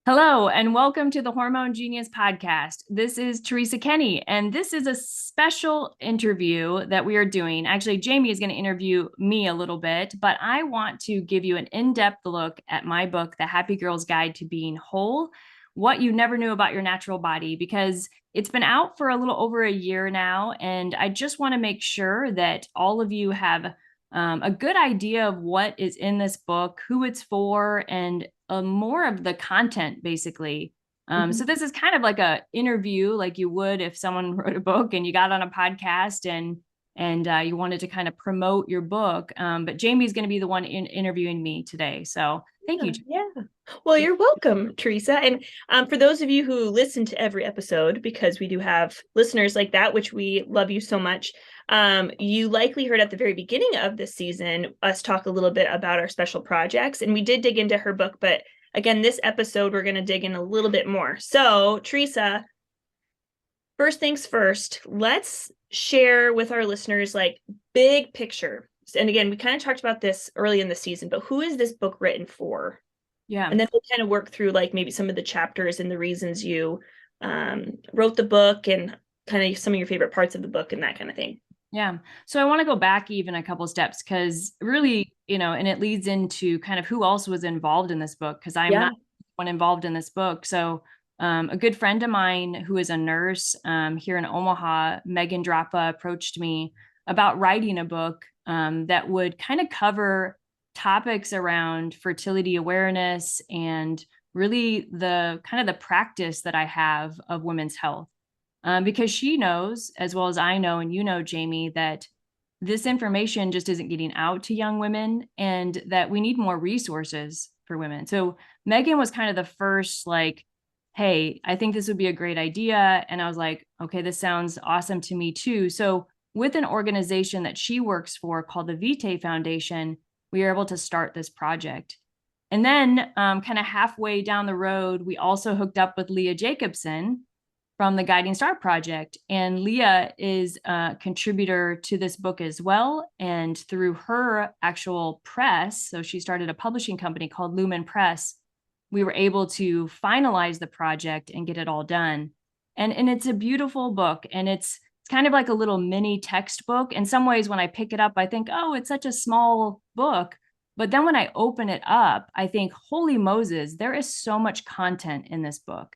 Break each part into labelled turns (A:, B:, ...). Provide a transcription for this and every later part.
A: Hello, and welcome to the Hormone Genius Podcast. This is Teresa Kenney, and this is a special interview that we are doing. Actually, Jamie is going to interview me a little bit, but I want to give you an in-depth look at my book, The Happy Girl's Guide to Being Whole, What You Never Knew About Your Natural Body, because it's been out for a little over a year now, and I just want to make sure that all of you have a good idea of what is in this book, who it's for, and more of the content, basically. So this is kind of like a interview, like you would if someone wrote a book and you got on a podcast and you wanted to kind of promote your book. But Jamie's going to be the one interviewing me today. So thank you.
B: Yeah. Well, you're welcome, Teresa. And for those of you who listen to every episode, because we do have listeners like that, which we love you so much, you likely heard at the very beginning of this season us talk a little bit about our special projects. And we did dig into her book. But again, this episode, we're going to dig in a little bit more. So, Teresa, first things first, let's share with our listeners like big picture. And again, we kind of talked about this early in the season, but who is this book written for?
A: Yeah.
B: And then we'll kind of work through like maybe some of the chapters and the reasons you wrote the book and kind of some of your favorite parts of the book and that kind of thing.
A: Yeah. So I want to go back even a couple of steps because really, and it leads into kind of who else was involved in this book because I'm not one involved in this book. So a good friend of mine who is a nurse here in Omaha, Megan Droppa, approached me about writing a book that would kind of cover topics around fertility awareness and really the kind of the practice that I have of women's health. Because she knows, as well as I know, and you know, Jamie, that this information just isn't getting out to young women and that we need more resources for women. So Megan was kind of the first, like, hey, I think this would be a great idea. And I was like, okay, this sounds awesome to me too. So with an organization that she works for called the Vitae Foundation, we were able to start this project. And then kind of halfway down the road, we also hooked up with Leah Jacobson from the Guiding Star Project. And Leah is a contributor to this book as well. And through her actual press, so she started a publishing company called Lumen Press, we were able to finalize the project and get it all done. And it's a beautiful book. And it's kind of like a little mini textbook. In some ways, when I pick it up, I think, oh, it's such a small book. But then when I open it up, I think, holy Moses, there is so much content in this book.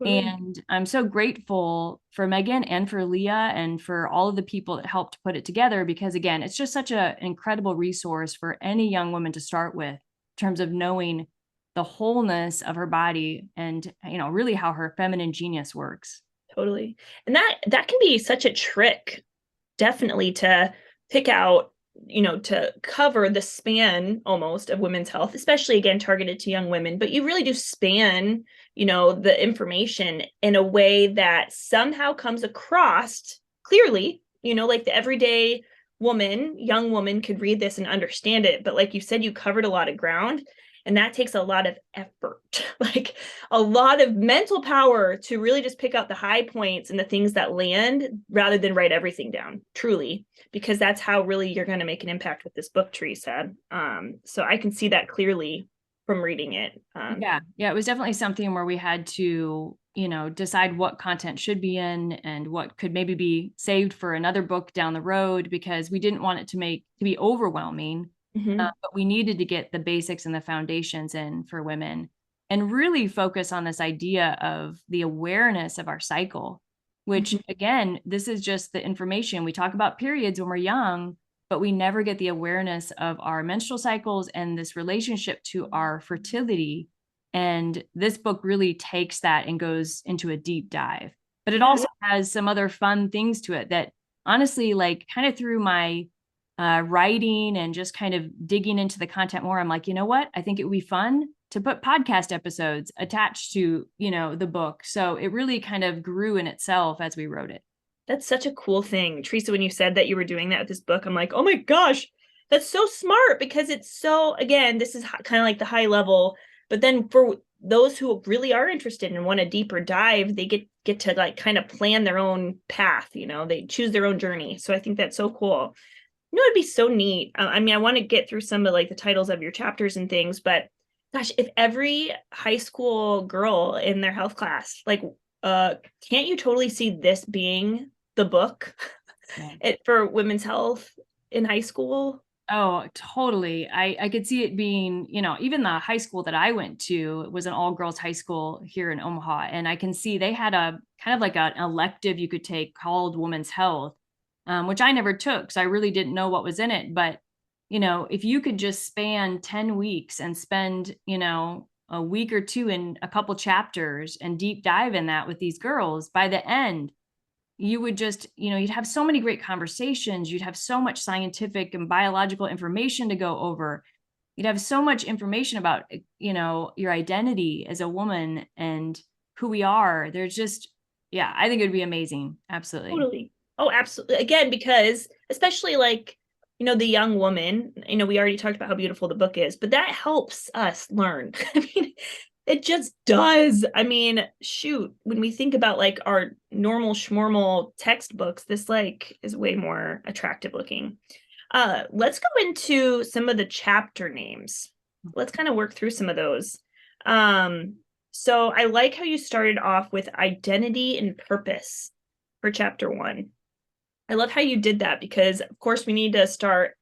A: And I'm so grateful for Megan and for Leah and for all of the people that helped put it together, because again, it's just such an incredible resource for any young woman to start with in terms of knowing the wholeness of her body and, really how her feminine genius works.
B: Totally. And that can be such a trick, definitely, to pick out, to cover the span almost of women's health, especially again targeted to young women, but you really do span, the information in a way that somehow comes across clearly, like the everyday woman, young woman could read this and understand it. But like you said, you covered a lot of ground. And that takes a lot of effort, like a lot of mental power to really just pick out the high points and the things that land rather than write everything down, truly, because that's how really you're going to make an impact with this book, Teresa. So I can see that clearly from reading it.
A: Yeah, it was definitely something where we had to, decide what content should be in and what could maybe be saved for another book down the road, because we didn't want it to be overwhelming. But we needed to get the basics and the foundations in for women and really focus on this idea of the awareness of our cycle, which again, this is just the information. We talk about periods when we're young, but we never get the awareness of our menstrual cycles and this relationship to our fertility. And this book really takes that and goes into a deep dive. But it also has some other fun things to it that honestly, like kind of through my writing and just kind of digging into the content more, I'm like, you know what? I think it would be fun to put podcast episodes attached to, the book. So it really kind of grew in itself as we wrote it.
B: That's such a cool thing. Teresa, when you said that you were doing that with this book, I'm like, oh my gosh, that's so smart, because it's so, again, this is kind of like the high level, but then for those who really are interested and want a deeper dive, they get to like kind of plan their own path, they choose their own journey. So I think that's so cool. It'd be so neat. I mean, I want to get through some of like the titles of your chapters and things, but Gosh, if every high school girl in their health class, like, can't you totally see this being the book for women's health in high school?
A: Oh, totally. I could see it being, even the high school that I went to was an all girls high school here in Omaha. And I can see they had a kind of like an elective you could take called Women's Health, which I never took. So I really didn't know what was in it. But, if you could just span 10 weeks and spend, a week or two in a couple chapters and deep dive in that with these girls, by the end, you would just, you'd have so many great conversations. You'd have so much scientific and biological information to go over. You'd have so much information about, your identity as a woman and who we are. There's just, yeah, I think it would be amazing. Absolutely.
B: Totally. Oh, absolutely. Again, because especially like, the young woman, we already talked about how beautiful the book is, but that helps us learn. I mean, it just does. I mean, shoot, when we think about like our normal schmormal textbooks, this like is way more attractive looking. Let's go into some of the chapter names. Let's kind of work through some of those. So I like how you started off with identity and purpose for chapter 1. I love how you did that because, of course, we need to start.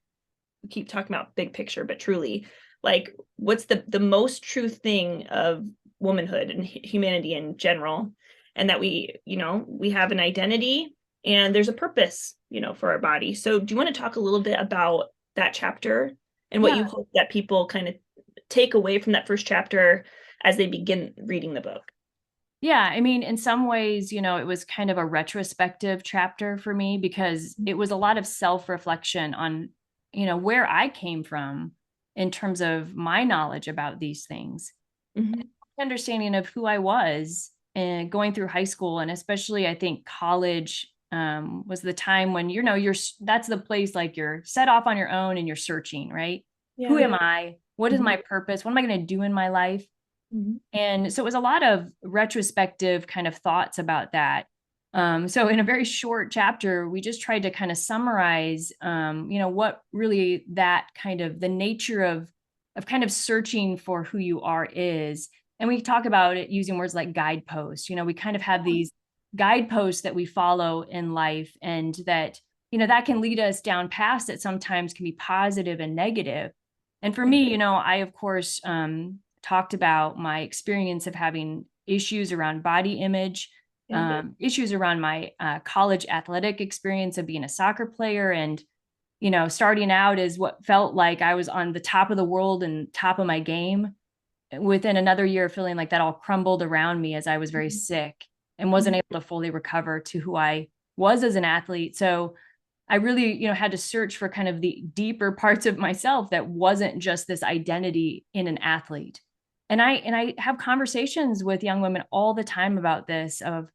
B: We keep talking about big picture, but truly, like, what's the most true thing of womanhood and humanity in general, and that we have an identity and there's a purpose, for our body. So do you want to talk a little bit about that chapter and what you hope that people kind of take away from that first chapter as they begin reading the book?
A: Yeah, I mean, in some ways, it was kind of a retrospective chapter for me because it was a lot of self-reflection on, where I came from in terms of my knowledge about these things, understanding of who I was and going through high school, and especially I think college was the time when that's the place like you're set off on your own and you're searching, right? Yeah. Who am I? What is my purpose? What am I going to do in my life? And so it was a lot of retrospective kind of thoughts about that. So in a very short chapter, we just tried to kind of summarize, what really that kind of the nature of kind of searching for who you are is. And we talk about it using words like guideposts. We kind of have these guideposts that we follow in life, and that, that can lead us down paths that sometimes can be positive and negative. And for me, I, of course, talked about my experience of having issues around body image, issues around my college athletic experience of being a soccer player, and, starting out as what felt like I was on the top of the world and top of my game. Within another year, feeling like that all crumbled around me as I was very sick and wasn't able to fully recover to who I was as an athlete. So I really, had to search for kind of the deeper parts of myself that wasn't just this identity in an athlete. And I have conversations with young women all the time about this of,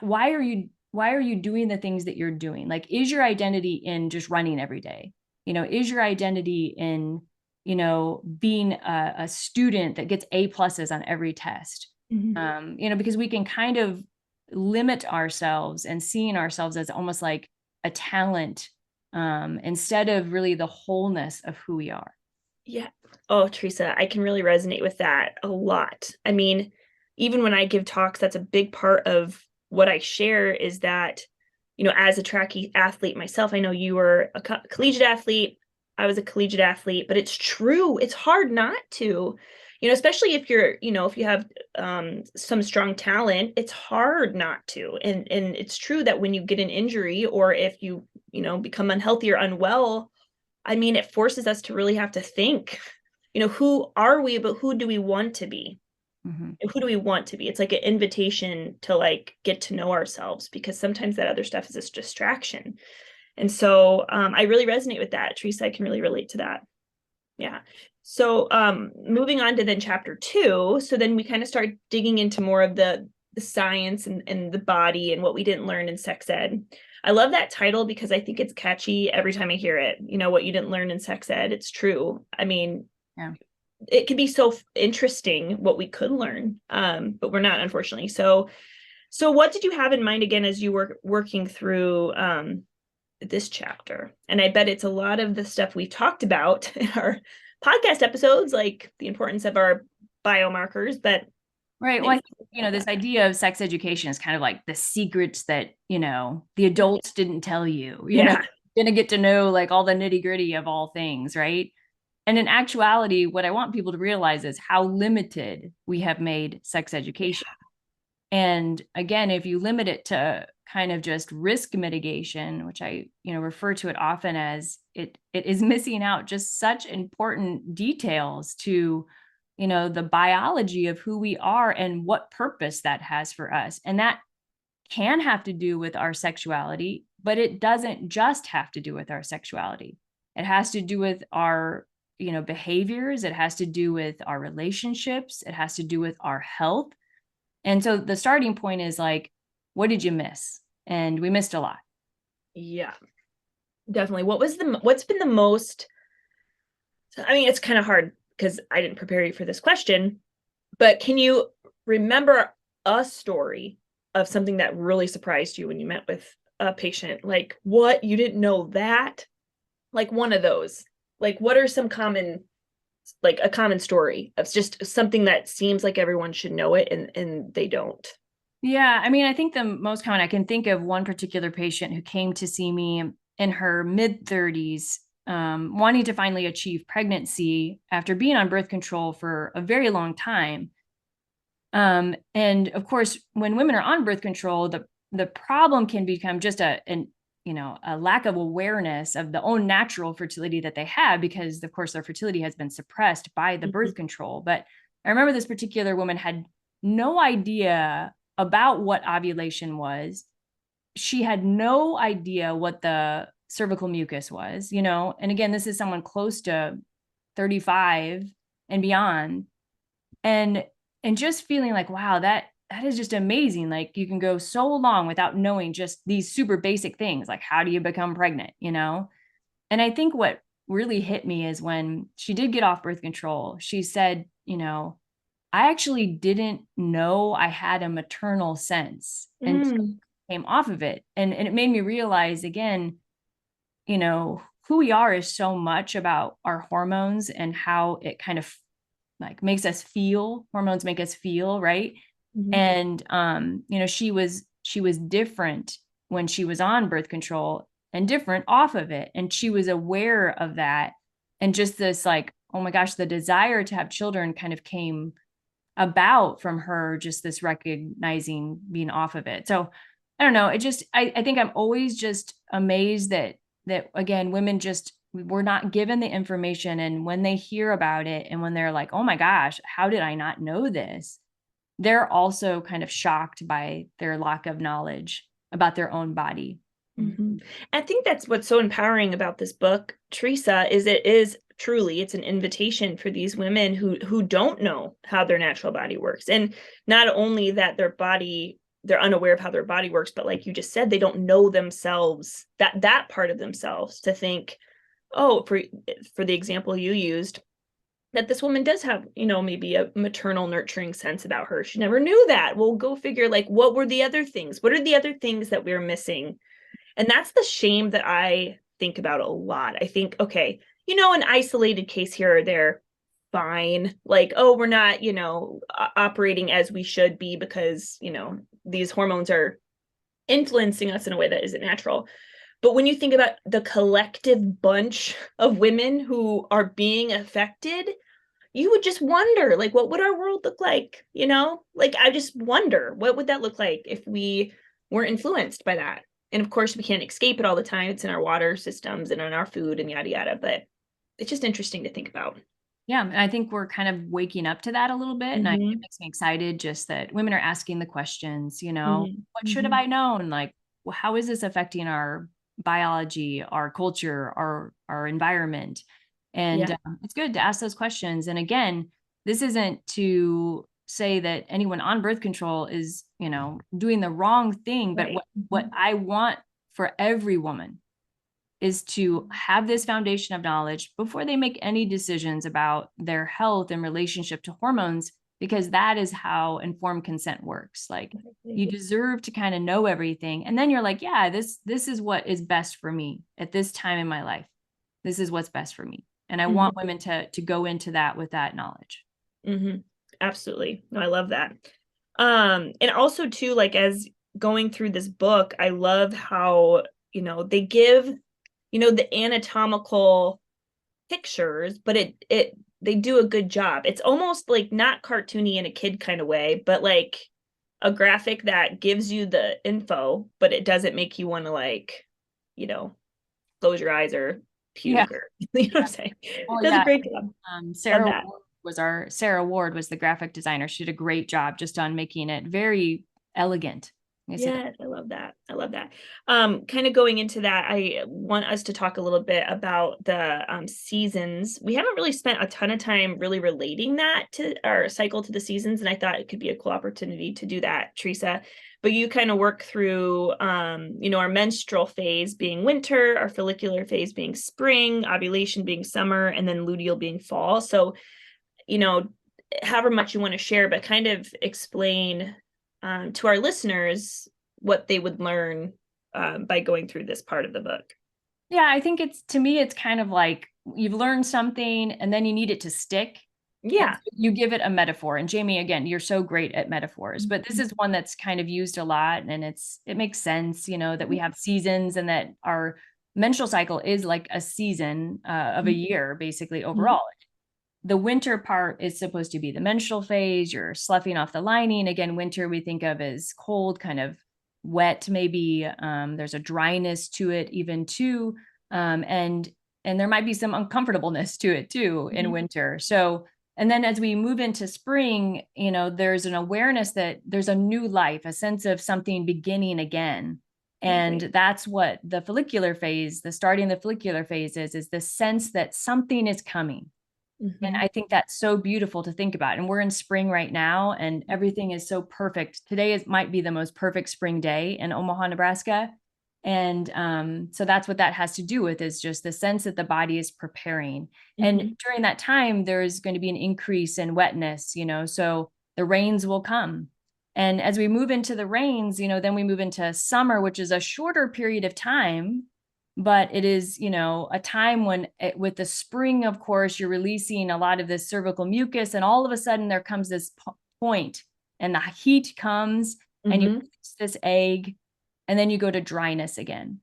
A: why are you doing the things that you're doing? Like, is your identity in just running every day? Is your identity in, being a student that gets A pluses on every test? Because we can kind of limit ourselves and seeing ourselves as almost like a talent, instead of really the wholeness of who we are.
B: Yeah. Oh, Teresa, I can really resonate with that a lot. I mean, even when I give talks, that's a big part of what I share is that, as a track athlete myself, I know you were a collegiate athlete. I was a collegiate athlete, but it's true. It's hard not to, especially if you're, if you have some strong talent, it's hard not to. And it's true that when you get an injury or if you, become unhealthy or unwell, I mean, it forces us to really have to think, who are we, but who do we want to be? Who do we want to be? It's like an invitation to like get to know ourselves, because sometimes that other stuff is just distraction. And so I really resonate with that. Teresa, I can really relate to that. Yeah. So moving on to then chapter 2. So then we kind of start digging into more of the science and the body and what we didn't learn in sex ed. I love that title because I think it's catchy every time I hear it. What you didn't learn in sex ed. It's true. I mean, it can be so interesting what we could learn, but we're not, unfortunately. So what did you have in mind again as you were working through this chapter? And I bet it's a lot of the stuff we talked about in our podcast episodes, like the importance of our biomarkers, but
A: right. Well, I think, this idea of sex education is kind of like the secrets that, the adults didn't tell you, gonna get to know like all the nitty gritty of all things, right? And in actuality, what I want people to realize is how limited we have made sex education. And again, if you limit it to kind of just risk mitigation, which I, refer to it often as, it is missing out just such important details to, the biology of who we are and what purpose that has for us. And that can have to do with our sexuality, but it doesn't just have to do with our sexuality. It has to do with our, behaviors. It has to do with our relationships. It has to do with our health. And so the starting point is like, what did you miss? And we missed a lot.
B: Yeah, definitely. What's been the most, I mean, it's kind of hard because I didn't prepare you for this question, but can you remember a story of something that really surprised you when you met with a patient? Like, what, you didn't know that? Like one of those. Like, what are some common, like a common story of just something that seems like everyone should know it and they don't?
A: Yeah, I mean, I think the most common, I can think of one particular patient who came to see me in her mid 30s, wanting to finally achieve pregnancy after being on birth control for a very long time. And of course, when women are on birth control, the problem can become just a lack of awareness of the own natural fertility that they have, because of course their fertility has been suppressed by the birth control. But I remember this particular woman had no idea about what ovulation was. She had no idea what the cervical mucus was, and again, this is someone close to 35 and beyond. And just feeling like, wow, that is just amazing. Like, you can go so long without knowing just these super basic things, like how do you become pregnant, And I think what really hit me is when she did get off birth control, she said, I actually didn't know I had a maternal sense until I came off of it. And it made me realize again, who we are is so much about our hormones and how it kind of like makes us feel. Hormones make us feel, right? And she was different when she was on birth control and different off of it, and she was aware of that. And just this like, oh my gosh, the desire to have children kind of came about from her, just this recognizing being off of it. So I don't know, it just, I think I'm always just amazed that again, women just were not given the information, and when they hear about it and when they're like, oh my gosh, how did I not know this, they're also kind of shocked by their lack of knowledge about their own body.
B: I think that's what's so empowering about this book, Teresa, is it is truly, it's an invitation for these women who don't know how their natural body works. And not only that they're unaware of how their body works, but like you just said, they don't know themselves, that part of themselves, to think, oh, for the example you used, that this woman does have, maybe a maternal nurturing sense about her. She never knew that. Well, go figure, like, what were the other things? What are the other things that we're missing? And that's the shame that I think about a lot. I think, okay, an isolated case here or there, fine. Like, oh, we're not, operating as we should be because, these hormones are influencing us in a way that isn't natural. But when you think about the collective bunch of women who are being affected, you would just wonder, like, what would our world look like? Like, I just wonder, what would that look like if we weren't influenced by that? And of course, we can't escape it all the time. It's in our water systems and in our food and yada, yada. But it's just interesting to think about.
A: Yeah. And I think we're kind of waking up to that a little bit. And it makes me excited just that women are asking the questions, what should have I known? Like, well, how is this affecting our biology, our culture, our environment? And it's good to ask those questions. And again, this isn't to say that anyone on birth control is, doing the wrong thing. But what I want for every woman is to have this foundation of knowledge before they make any decisions about their health and relationship to hormones, because that is how informed consent works. Like, you deserve to kind of know everything. And then you're like, yeah, this is what is best for me at this time in my life. This is what's best for me. And I want women to go into that with that knowledge.
B: Absolutely. No, I love that. And also too, like as going through this book, I love how, they give, the anatomical pictures, but they do a good job. It's almost like not cartoony in a kid kind of way, but like a graphic that gives you the info, but it doesn't make you want to like, close your eyes or puke or you know what I'm saying?
A: Well,
B: Does a great job.
A: Sarah Ward was the graphic designer. She did a great job just on making it very elegant.
B: Yes, I love that. I love that. Kind of going into that, I want us to talk a little bit about the seasons. We haven't really spent a ton of time really relating that to our cycle to the seasons, and I thought it could be a cool opportunity to do that, Teresa. But you kind of work through, our menstrual phase being winter, our follicular phase being spring, ovulation being summer, and then luteal being fall. So, however much you want to share, but kind of explain to our listeners what they would learn by going through this part of the book.
A: Yeah, I think to me, it's kind of like you've learned something and then you need it to stick.
B: Yeah.
A: So you give it a metaphor. And Jamie, again, you're so great at metaphors, but this is one that's kind of used a lot. And it makes sense, that we have seasons and that our menstrual cycle is like a season of a year, basically overall. The winter part is supposed to be the menstrual phase. You're sloughing off the lining. Again, winter we think of as cold, kind of wet, maybe. There's a dryness to it even too. And there might be some uncomfortableness to it too in winter. So, and then as we move into spring, there's an awareness that there's a new life, a sense of something beginning again. And that's what the follicular phase, the starting the follicular phase is the sense that something is coming. And I think that's so beautiful to think about. And we're in spring right now and everything is so perfect. Today might be the most perfect spring day in Omaha, Nebraska. And so that's what that has to do with, is just the sense that the body is preparing. And during that time, there's going to be an increase in wetness, so the rains will come. And as we move into the rains, then we move into summer, which is a shorter period of time. But it is, a time when with the spring, of course, you're releasing a lot of this cervical mucus, and all of a sudden there comes this point and the heat comes and you release this egg, and then you go to dryness again.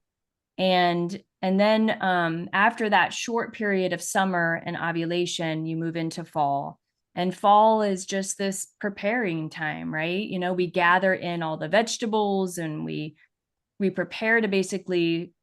A: And then after that short period of summer and ovulation, you move into fall. And fall is just this preparing time, right? We gather in all the vegetables and we prepare to basically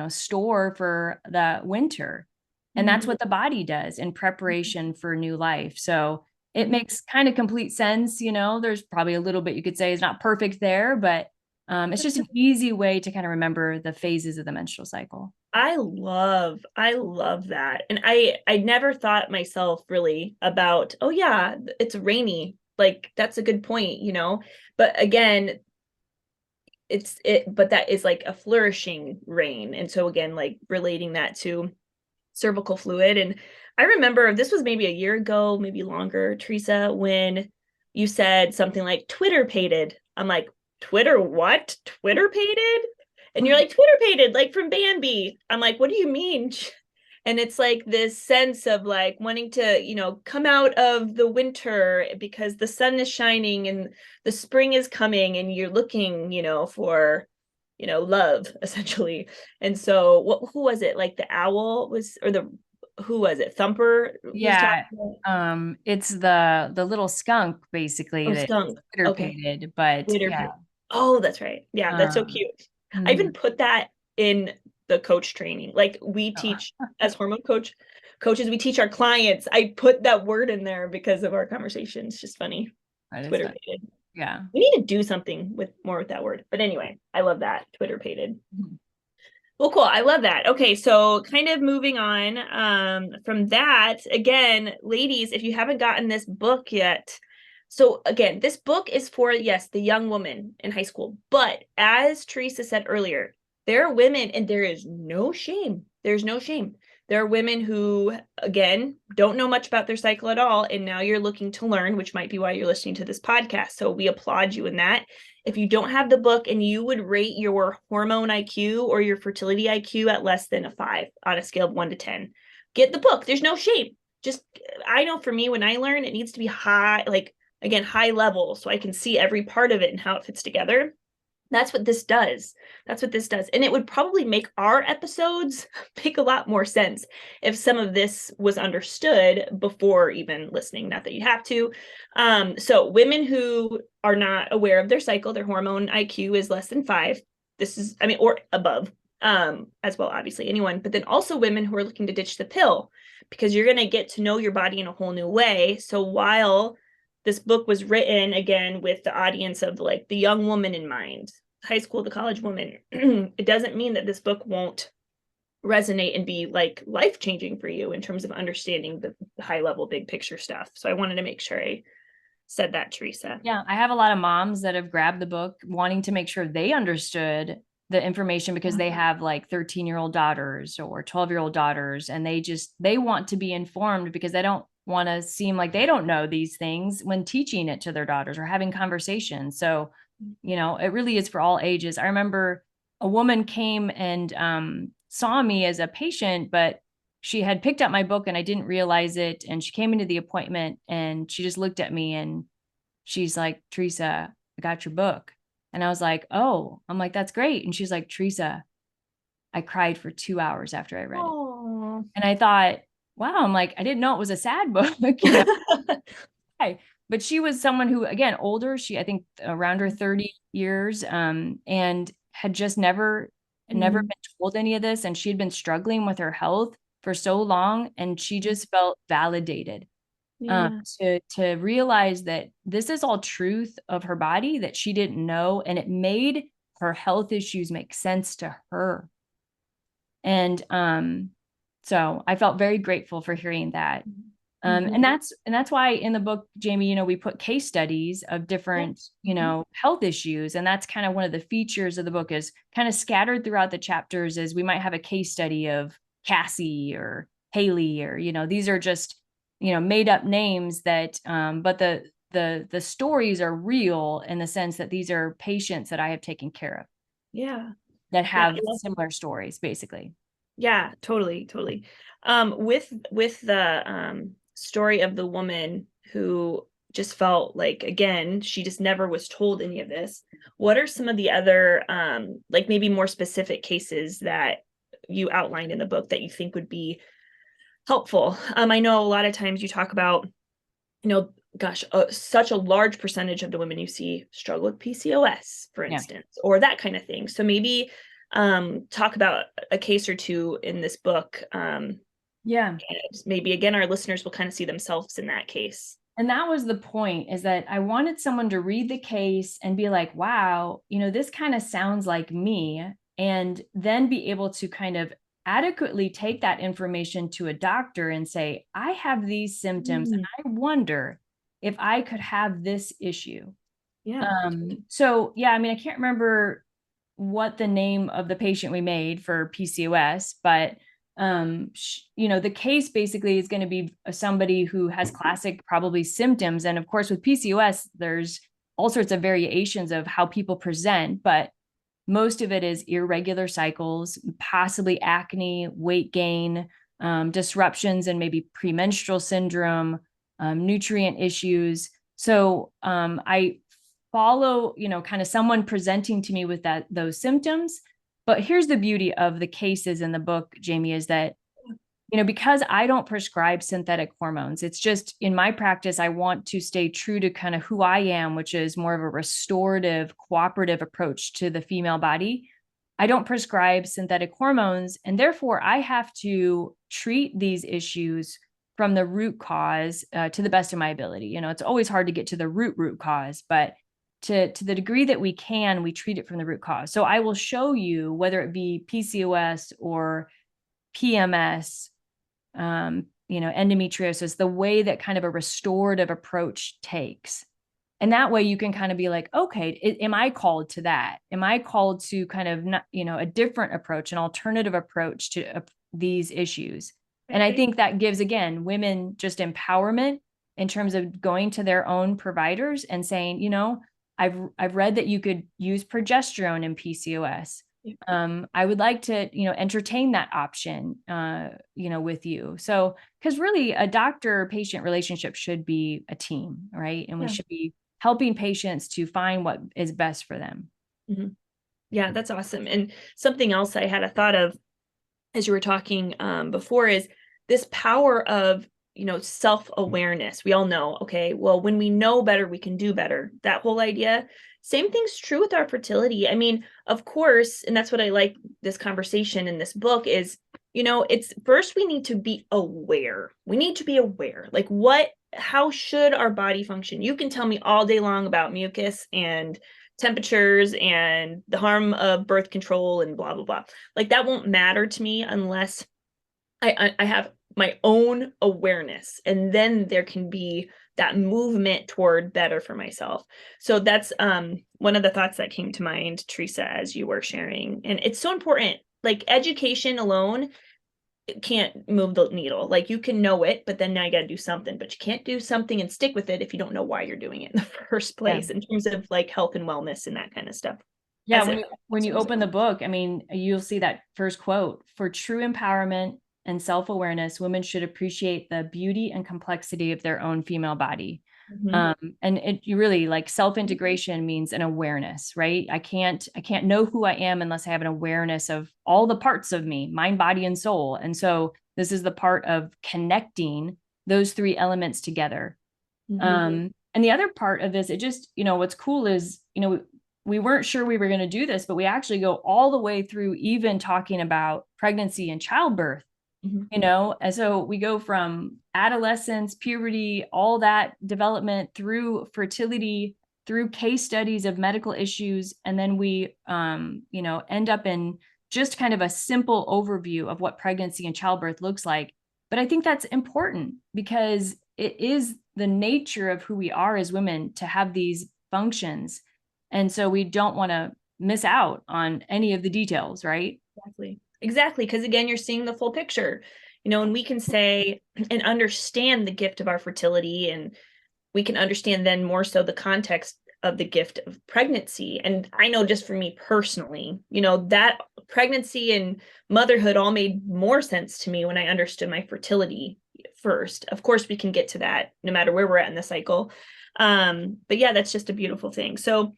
A: store for the winter. And that's what the body does in preparation for new life. So it makes kind of complete sense. There's probably a little bit you could say is not perfect there, but it's just an easy way to kind of remember the phases of the menstrual cycle.
B: I love that. And I never thought myself really about, oh yeah, it's rainy. Like that's a good point, but again, but that is like a flourishing rain. And so again, like relating that to cervical fluid. And I remember this was maybe a year ago, maybe longer, Teresa, when you said something like Twitter-pated. I'm like, Twitter what? Twitter-pated? And you're like, Twitter-pated, like from Bambi. I'm like, what do you mean? And it's like this sense of like wanting to, come out of the winter because the sun is shining and the spring is coming and you're looking, for, love essentially. And so who was it? Like the owl was, or who was it? Thumper?
A: Yeah. It's the little skunk basically.
B: Skunk.
A: Twitter-pated, but yeah.
B: Oh, that's right. Yeah. That's so cute. I even put that in the coach training. Like we teach as hormone coaches, we teach our clients. I put that word in there because of our conversation. It's just funny. Twitter-pated.
A: Yeah.
B: We need to do something with that word. But anyway, I love that. Twitter-pated. Well, cool. I love that. Okay. So kind of moving on from that, again, ladies, if you haven't gotten this book yet, so again, this book is for, yes, the young woman in high school. But as Teresa said earlier, there are women, and there is no shame. There's no shame. There are women who, again, don't know much about their cycle at all. And now you're looking to learn, which might be why you're listening to this podcast. So we applaud you in that. If you don't have the book and you would rate your hormone IQ or your fertility IQ at less than a 5 on a scale of 1 to 10, get the book. There's no shame. Just, I know for me, when I learn, it needs to be high, like, again, high level, so I can see every part of it and how it fits together. That's what this does. That's what this does. And it would probably make our episodes make a lot more sense if some of this was understood before even listening. Not that you have to. So women who are not aware of their cycle, their hormone IQ is less than 5. This is, I mean, or above, as well, obviously anyone, but then also women who are looking to ditch the pill, because you're going to get to know your body in a whole new way. So while this book was written, again, with the audience of like the young woman in mind, high school to college woman, it doesn't mean that this book won't resonate and be like life-changing for you in terms of understanding the high level, big picture stuff. So I wanted to make sure I said that, Teresa.
A: Yeah, I have a lot of moms that have grabbed the book wanting to make sure they understood the information, because they have like 13-year-old daughters or 12-year-old daughters, and they want to be informed because they don't want to seem like they don't know these things when teaching it to their daughters or having conversations. So, it really is for all ages. I remember a woman came and saw me as a patient, but she had picked up my book and I didn't realize it. And she came into the appointment and she just looked at me and she's like, "Teresa, I got your book." And I was like, "Oh," I'm like, "That's great." And she's like, "Teresa, I cried for 2 hours after I read it." And I thought, wow, I'm like, I didn't know it was a sad book, But she was someone who, again, older, I think around her 30 years, and had just never been told any of this. And she had been struggling with her health for so long. And she just felt validated to realize that this is all truth of her body that she didn't know. And it made her health issues make sense to her. And so I felt very grateful for hearing that. And that's why in the book, Jamie, we put case studies of different, health issues. And that's kind of one of the features of the book, is kind of scattered throughout the chapters is we might have a case study of Cassie or Haley, or, these are just, made up names that, but the stories are real in the sense that these are patients that I have taken care of.
B: Yeah.
A: That have similar stories, basically.
B: Yeah, totally. With the story of the woman who just felt like, again, she just never was told any of this, what are some of the other like maybe more specific cases that you outlined in the book that you think would be helpful? I know a lot of times you talk about, such a large percentage of the women you see struggle with PCOS, for instance, or that kind of thing. So maybe talk about a case or two in this book. Maybe again, our listeners will kind of see themselves in that case.
A: And that was the point, is that I wanted someone to read the case and be like, wow, this kind of sounds like me, and then be able to kind of adequately take that information to a doctor and say, I have these symptoms and I wonder if I could have this issue. So I mean, I can't remember what the name of the patient we made for PCOS, but the case basically is going to be somebody who has classic probably symptoms. And of course, with PCOS, there's all sorts of variations of how people present, but most of it is irregular cycles, possibly acne, weight gain, disruptions, and maybe premenstrual syndrome, nutrient issues. So I follow, kind of someone presenting to me with those symptoms. But here's the beauty of the cases in the book, Jamie, is that, because I don't prescribe synthetic hormones, it's just in my practice, I want to stay true to kind of who I am, which is more of a restorative, cooperative approach to the female body. I don't prescribe synthetic hormones, and therefore I have to treat these issues from the root cause to the best of my ability. It's always hard to get to the root cause, but to the degree that we can, we treat it from the root cause. So I will show you, whether it be PCOS or PMS, endometriosis, the way that kind of a restorative approach takes. And that way you can kind of be like, okay, am I called to that? Am I called to kind of, a different approach, an alternative approach to these issues? And I think that gives, again, women just empowerment in terms of going to their own providers and saying, I've read that you could use progesterone in PCOS. I would like to, entertain that option, with you. So, because really a doctor-patient relationship should be a team, right? And we should be helping patients to find what is best for them.
B: Mm-hmm. Yeah, that's awesome. And something else I had a thought of as you were talking before is this power of, self-awareness. We all know, okay, well, when we know better, we can do better. That whole idea. Same thing's true with our fertility. I mean, of course, and that's what I like this conversation in this book is, it's first we need to be aware. We need to be aware. Like how should our body function? You can tell me all day long about mucus and temperatures and the harm of birth control and blah, blah, blah. Like that won't matter to me unless I have my own awareness. And then there can be that movement toward better for myself. So that's one of the thoughts that came to mind, Teresa, as you were sharing. And it's so important. Like education alone can't move the needle. Like you can know it, but then now you got to do something, but you can't do something and stick with it if you don't know why you're doing it in the first place, in terms of like health and wellness and that kind of stuff.
A: Yeah. When you open the book, I mean, you'll see that first quote: "For true empowerment and self-awareness, women should appreciate the beauty and complexity of their own female body." And you really, like, self-integration means an awareness, right? I can't know who I am unless I have an awareness of all the parts of me, mind, body, and soul. And so this is the part of connecting those three elements together. And the other part of this, it just, what's cool is, we weren't sure we were going to do this, but we actually go all the way through even talking about pregnancy and childbirth. And so we go from adolescence, puberty, all that development through fertility, through case studies of medical issues. And then we, end up in just kind of a simple overview of what pregnancy and childbirth looks like. But I think that's important because it is the nature of who we are as women to have these functions. And so we don't want to miss out on any of the details, right?
B: Exactly. Because again, you're seeing the full picture, and we can say and understand the gift of our fertility, and we can understand then more so the context of the gift of pregnancy. And I know just for me personally, that pregnancy and motherhood all made more sense to me when I understood my fertility first. Of course, we can get to that no matter where we're at in the cycle. But yeah, that's just a beautiful thing. So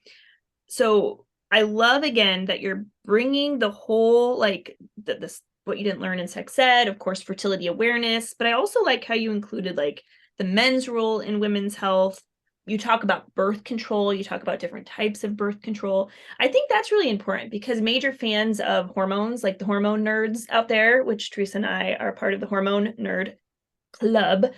B: I love again that you're bringing the whole, like this, what you didn't learn in sex ed, of course, fertility awareness, but I also like how you included like the men's role in women's health. You talk about birth control, you talk about different types of birth control. I think that's really important because major fans of hormones, like the hormone nerds out there, which Teresa and I are part of the Hormone Nerd Club,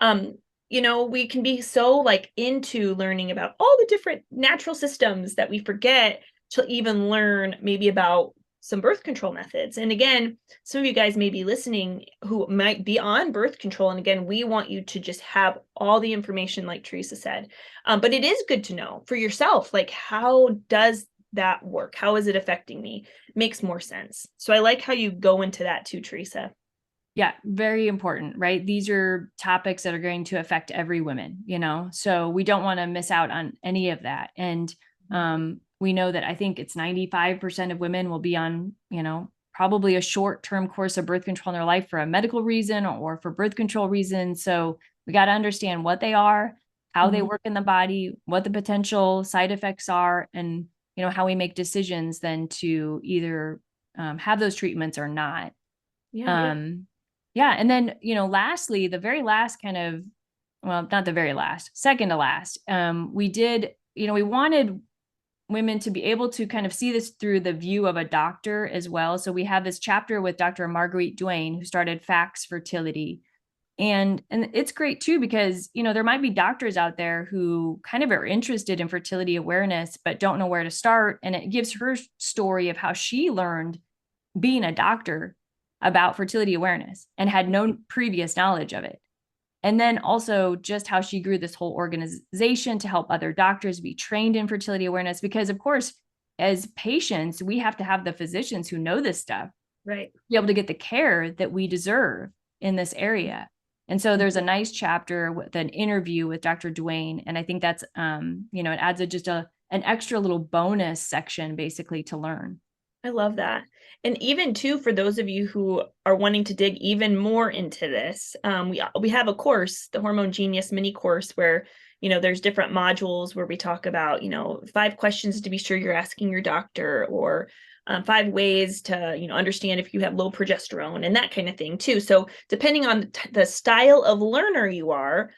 B: we can be so like into learning about all the different natural systems that we forget to even learn maybe about some birth control methods. And again, some of you guys may be listening who might be on birth control. And again, we want you to just have all the information like Teresa said. But it is good to know for yourself, like, how does that work? How is it affecting me? Makes more sense. So I like how you go into that too, Teresa.
A: Yeah, very important, right? These are topics that are going to affect every woman, so we don't want to miss out on any of that. And we know that I think it's 95% of women will be on, probably a short-term course of birth control in their life for a medical reason or for birth control reasons. So we got to understand what they are, how they work in the body, what the potential side effects are, and, how we make decisions then to either have those treatments or not. Yeah. And then, lastly, the very last kind of, well, not the very last, second to last, we did, we wanted women to be able to kind of see this through the view of a doctor as well. So we have this chapter with Dr. Marguerite Duane, who started Facts Fertility. And it's great too, because, there might be doctors out there who kind of are interested in fertility awareness, but don't know where to start. And it gives her story of how she learned being a doctor about fertility awareness and had no previous knowledge of it. And then also just how she grew this whole organization to help other doctors be trained in fertility awareness. Because of course, as patients, we have to have the physicians who know this stuff,
B: right,
A: be able to get the care that we deserve in this area. And so there's a nice chapter with an interview with Dr. Duane. And I think that's, it adds just an extra little bonus section basically to learn.
B: I love that. And even too, for those of you who are wanting to dig even more into this, we have a course, the Hormone Genius mini course, where, there's different modules where we talk about, 5 questions to be sure you're asking your doctor, or 5 ways to, understand if you have low progesterone and that kind of thing too. So depending on the style of learner you are,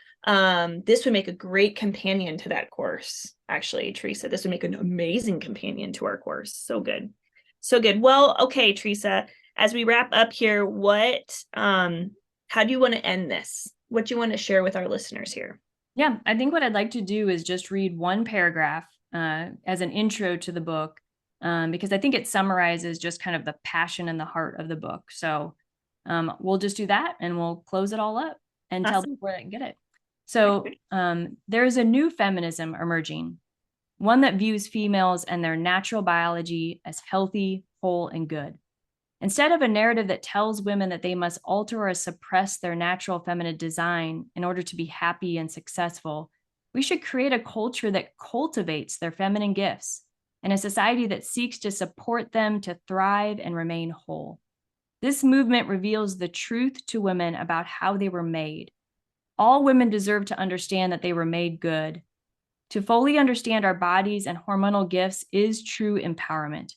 B: this would make a great companion to that course. Actually, Teresa, this would make an amazing companion to our course. So good. So good. Well, okay, Teresa, as we wrap up here, how do you want to end this? What do you want to share with our listeners here?
A: Yeah, I think what I'd like to do is just read one paragraph as an intro to the book, because I think it summarizes just kind of the passion and the heart of the book. So we'll just do that and we'll close it all up and tell them where they can get it. So there is a new feminism emerging, one that views females and their natural biology as healthy, whole, and good. Instead of a narrative that tells women that they must alter or suppress their natural feminine design in order to be happy and successful, we should create a culture that cultivates their feminine gifts and a society that seeks to support them to thrive and remain whole. This movement reveals the truth to women about how they were made. All women deserve to understand that they were made good. To fully understand our bodies and hormonal gifts is true empowerment.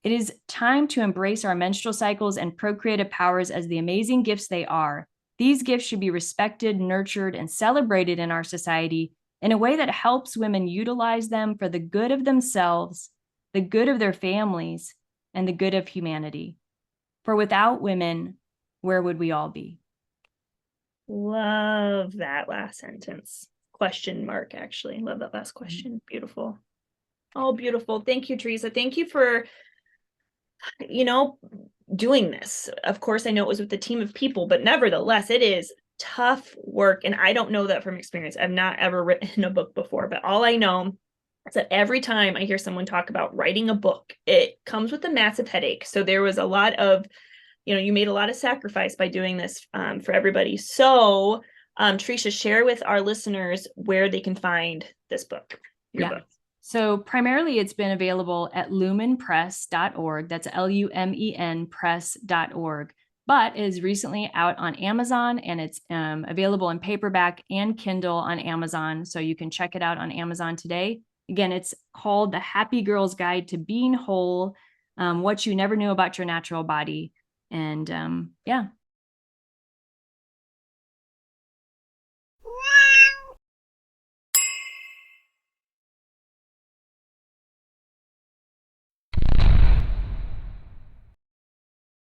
A: It is time to embrace our menstrual cycles and procreative powers as the amazing gifts they are. These gifts should be respected, nurtured, and celebrated in our society in a way that helps women utilize them for the good of themselves, the good of their families, and the good of humanity. For without women, where would we all be?
B: Love that last sentence. Question mark, actually. Love that last question. Beautiful. Oh, beautiful. Thank you, Teresa. Thank you for, doing this. Of course, I know it was with a team of people, but nevertheless, it is tough work. And I don't know that from experience. I've not ever written a book before, but all I know is that every time I hear someone talk about writing a book, it comes with a massive headache. So there was a lot of, you made a lot of sacrifice by doing this for everybody. So, Teresa, share with our listeners where they can find this book, your book.
A: So primarily it's been available at lumenpress.org. That's LUMEN press.org, but is recently out on Amazon, and it's available in paperback and Kindle on Amazon. So you can check it out on Amazon today. Again, it's called The Happy Girl's Guide to Being Whole, What You Never Knew About Your Natural Body. And